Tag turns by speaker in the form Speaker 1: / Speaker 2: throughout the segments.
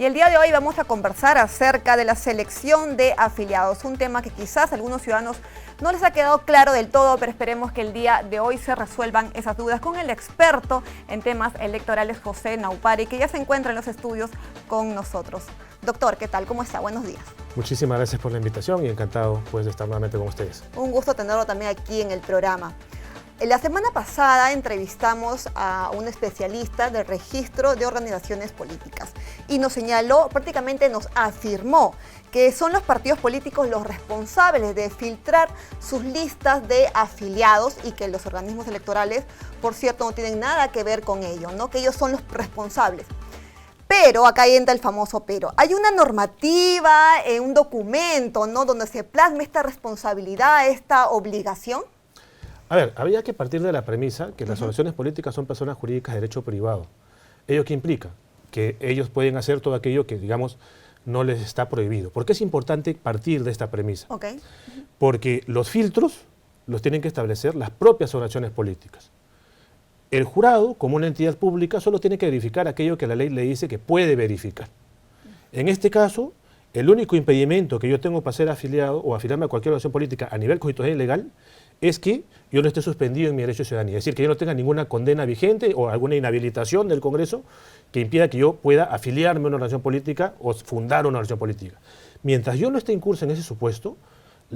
Speaker 1: Y el día de hoy vamos a conversar acerca de la selección de afiliados, un tema que quizás a algunos ciudadanos no les ha quedado claro del todo, pero esperemos que el día de hoy se resuelvan esas dudas con el experto en temas electorales, José Naupari, que ya se encuentra en los estudios con nosotros. Doctor, ¿qué tal? ¿Cómo está? Buenos días.
Speaker 2: Muchísimas gracias por la invitación y encantado pues, de estar nuevamente con ustedes.
Speaker 1: Un gusto tenerlo también aquí en el programa. La semana pasada entrevistamos a un especialista del registro de organizaciones políticas y nos señaló, prácticamente nos afirmó que son los partidos políticos los responsables de filtrar sus listas de afiliados y que los organismos electorales, por cierto, no tienen nada que ver con ello, ¿no? Que ellos son los responsables. Pero, acá entra el famoso pero, hay una normativa, un documento, ¿no?, donde se plasme esta responsabilidad, esta obligación.
Speaker 2: A ver, habría que partir de la premisa que las organizaciones políticas son personas jurídicas de derecho privado. ¿Ello qué implica? Que ellos pueden hacer todo aquello que, digamos, no les está prohibido. ¿Por qué es importante partir de esta premisa?
Speaker 1: Okay.
Speaker 2: Porque los filtros los tienen que establecer las propias organizaciones políticas. El jurado, como una entidad pública, solo tiene que verificar aquello que la ley le dice que puede verificar. En este caso, el único impedimento que yo tengo para ser afiliado o afiliarme a cualquier organización política a nivel constitucional y legal es que yo no esté suspendido en mi derecho de ciudadanía. Es decir, que yo no tenga ninguna condena vigente o alguna inhabilitación del Congreso que impida que yo pueda afiliarme a una organización política o fundar una organización política. Mientras yo no esté en curso en ese supuesto,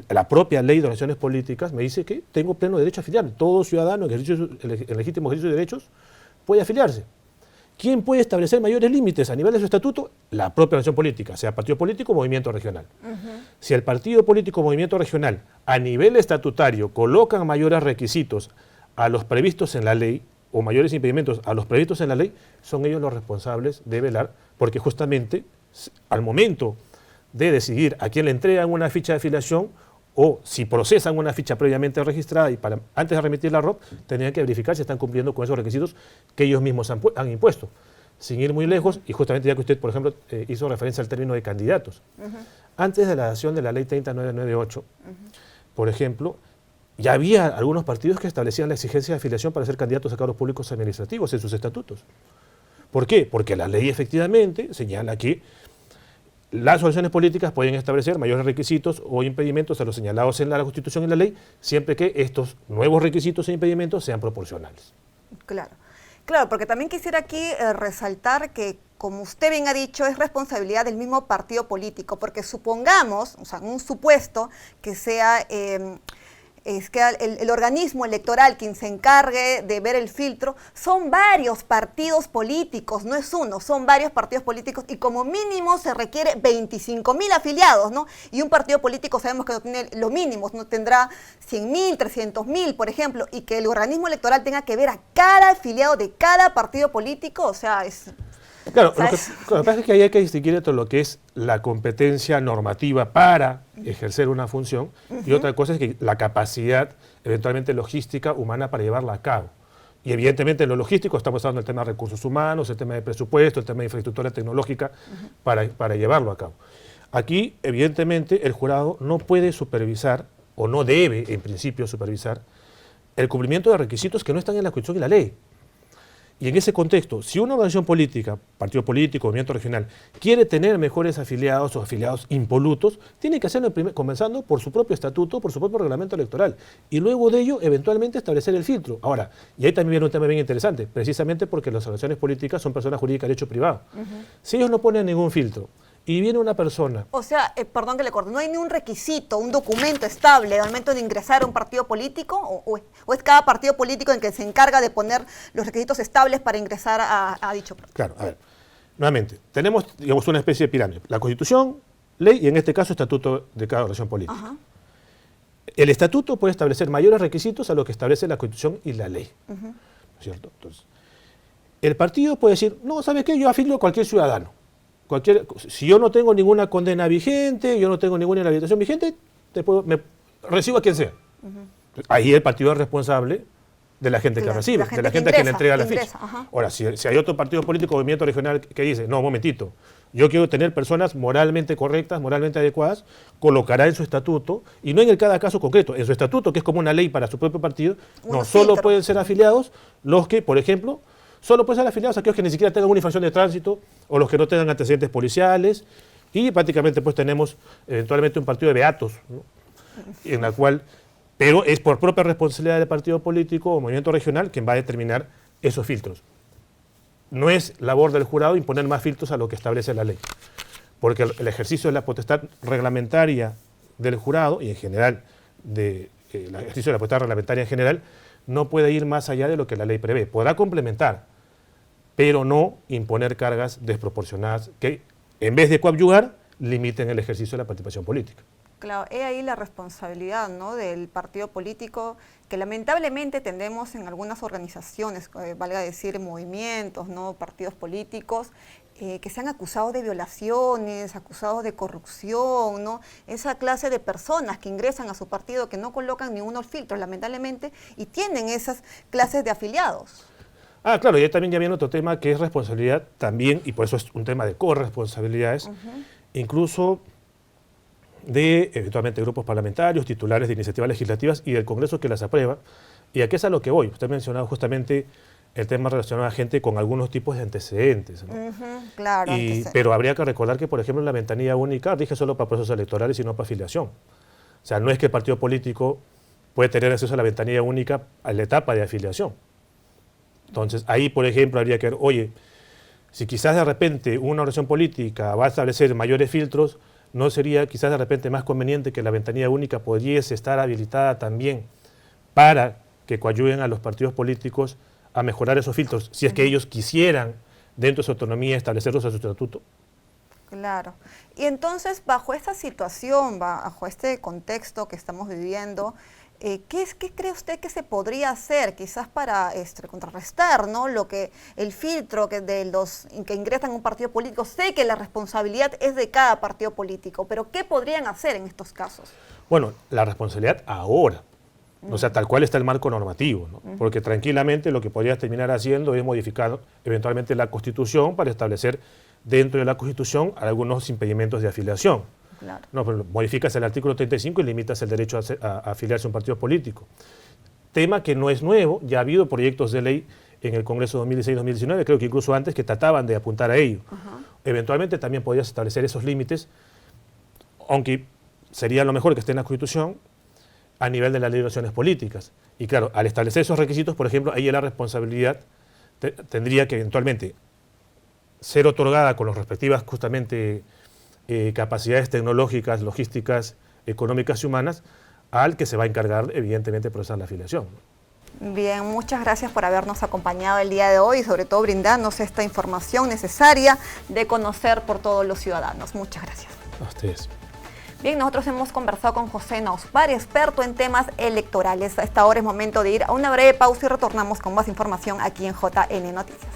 Speaker 2: la propia ley de organizaciones políticas me dice que tengo pleno derecho a afiliarme. Todo ciudadano en legítimo ejercicio de derechos puede afiliarse. ¿Quién puede establecer mayores límites a nivel de su estatuto? La propia organización política, sea partido político o movimiento regional. Si el partido político o movimiento regional a nivel estatutario colocan mayores requisitos a los previstos en la ley o mayores impedimentos a los previstos en la ley, son ellos los responsables de velar, porque justamente al momento de decidir a quién le entregan una ficha de afiliación o si procesan una ficha previamente registrada y antes de remitir la ROP, tendrían que verificar si están cumpliendo con esos requisitos que ellos mismos han impuesto. Sin ir muy lejos, y justamente ya que usted, por ejemplo, hizo referencia al término de candidatos. Antes de la adopción de la ley 30998, por ejemplo, ya había algunos partidos que establecían la exigencia de afiliación para ser candidatos a cargos públicos administrativos en sus estatutos. ¿Por qué? Porque la ley efectivamente señala que las organizaciones políticas pueden establecer mayores requisitos o impedimentos a los señalados en la Constitución y la ley, siempre que estos nuevos requisitos e impedimentos sean proporcionales.
Speaker 1: Claro, claro, porque también quisiera aquí resaltar que, como usted bien ha dicho, es responsabilidad del mismo partido político, porque supongamos, o sea, un supuesto que sea el organismo electoral quien se encargue de ver el filtro, son varios partidos políticos, no es uno, son varios partidos políticos y como mínimo se requiere 25.000 afiliados, ¿no? Y un partido político sabemos que no tiene los mínimos, no tendrá 100.000, 300.000, por ejemplo, y que el organismo electoral tenga que ver a cada afiliado de cada partido político, o sea, es...
Speaker 2: Claro, lo que pasa es que ahí hay que distinguir entre lo que es la competencia normativa para ejercer una función y otra cosa es que la capacidad, eventualmente logística, humana para llevarla a cabo. Y evidentemente en lo logístico estamos hablando del tema de recursos humanos, el tema de presupuesto, el tema de infraestructura tecnológica para llevarlo a cabo. Aquí, evidentemente, el jurado no puede supervisar, o no debe, en principio, supervisar el cumplimiento de requisitos que no están en la Constitución y la ley. Y en ese contexto, si una organización política, partido político, movimiento regional, quiere tener mejores afiliados o afiliados impolutos, tiene que hacerlo comenzando por su propio estatuto, por su propio reglamento electoral. Y luego de ello, eventualmente, establecer el filtro. Ahora, y ahí también viene un tema bien interesante, precisamente porque las organizaciones políticas son personas jurídicas de derecho privado. Si ellos no ponen ningún filtro, y viene una persona...
Speaker 1: O sea, perdón que le corte, ¿no hay ni un requisito, un documento estable al momento de ingresar a un partido político? ¿O es cada partido político en que se encarga de poner los requisitos estables para ingresar a dicho partido?
Speaker 2: Claro, a ver, nuevamente, tenemos, digamos, una especie de pirámide. La Constitución, ley y en este caso estatuto de cada organización política. El estatuto puede establecer mayores requisitos a lo que establece la Constitución y la ley. ¿No es cierto? Entonces, el partido puede decir, no, ¿sabes qué? Yo afilio a cualquier ciudadano. Si yo no tengo ninguna condena vigente, yo no tengo ninguna inhabilitación vigente, me recibo a quien sea. Ahí el partido es responsable de la gente que recibe, de la gente que le entrega la ficha. Ahora, si hay otro partido político o movimiento regional que dice, no, un momentito, yo quiero tener personas moralmente correctas, moralmente adecuadas, colocará en su estatuto, y no en cada caso concreto, en su estatuto, que es como una ley para su propio partido, no solo pueden ser afiliados los que, por ejemplo, Solo pueden ser afiliados aquellos que ni siquiera tengan una infracción de tránsito o los que no tengan antecedentes policiales, y prácticamente pues tenemos eventualmente un partido de beatos, ¿no? En la cual, pero es por propia responsabilidad del partido político o movimiento regional quien va a determinar esos filtros. No es labor del jurado imponer más filtros a lo que establece la ley, porque el ejercicio de la potestad reglamentaria del jurado y en general el ejercicio de la potestad reglamentaria en general no puede ir más allá de lo que la ley prevé. Podrá complementar, pero no imponer cargas desproporcionadas que, en vez de coadyuvar, limiten el ejercicio de la participación política.
Speaker 1: Claro, es ahí la responsabilidad, ¿no?, del partido político, que lamentablemente tendemos en algunas organizaciones, valga decir movimientos, ¿no?, partidos políticos, que se han acusado de violaciones, acusados de corrupción, ¿no? Esa clase de personas que ingresan a su partido que no colocan ni unos filtros, lamentablemente, y tienen esas clases de afiliados. Ah,
Speaker 2: claro, y también ya viene otro tema que es responsabilidad también, y por eso es un tema de corresponsabilidades, incluso de eventualmente grupos parlamentarios, titulares de iniciativas legislativas y del Congreso que las aprueba. Y aquí es a lo que voy. Usted ha mencionado justamente el tema relacionado a gente con algunos tipos de antecedentes, ¿no?
Speaker 1: Claro,
Speaker 2: pero habría que recordar que, por ejemplo, la ventanilla única rige solo para procesos electorales y no para afiliación. O sea, no es que el partido político puede tener acceso a la ventanilla única a la etapa de afiliación. Entonces, ahí, por ejemplo, habría que ver, oye, si quizás de repente una organización política va a establecer mayores filtros, ¿no sería quizás de repente más conveniente que la ventanilla única pudiese estar habilitada también para que coadyuven a los partidos políticos a mejorar esos filtros, si es que ellos quisieran, dentro de su autonomía, establecerlos a su estatuto?
Speaker 1: Claro. Y entonces, bajo esta situación, bajo este contexto que estamos viviendo, ¿qué cree usted que se podría hacer quizás para contrarrestar, ¿no?, el filtro de los que ingresan a un partido político? Sé que la responsabilidad es de cada partido político, pero ¿qué podrían hacer en estos casos?
Speaker 2: Bueno, la responsabilidad ahora, o sea, tal cual está el marco normativo, ¿no? Porque tranquilamente lo que podrías terminar haciendo es modificar eventualmente la Constitución para establecer dentro de la Constitución algunos impedimentos de afiliación.
Speaker 1: Claro.
Speaker 2: No, pero modificas el artículo 35 y limitas el derecho a afiliarse a un partido político. Tema que no es nuevo, ya ha habido proyectos de ley en el Congreso 2016-2019, creo que incluso antes, que trataban de apuntar a ello. Eventualmente también podrías establecer esos límites, aunque sería lo mejor que esté en la Constitución, a nivel de las ley de relaciones políticas. Y claro, al establecer esos requisitos, por ejemplo, ahí la responsabilidad tendría que eventualmente ser otorgada con las respectivas justamente capacidades tecnológicas, logísticas, económicas y humanas al que se va a encargar, evidentemente, de procesar la afiliación.
Speaker 1: Bien, muchas gracias por habernos acompañado el día de hoy y sobre todo brindarnos esta información necesaria de conocer por todos los ciudadanos. Muchas gracias.
Speaker 2: A ustedes.
Speaker 1: Bien, nosotros hemos conversado con José Nauspari, experto en temas electorales. A esta hora es momento de ir a una breve pausa y retornamos con más información aquí en JN Noticias.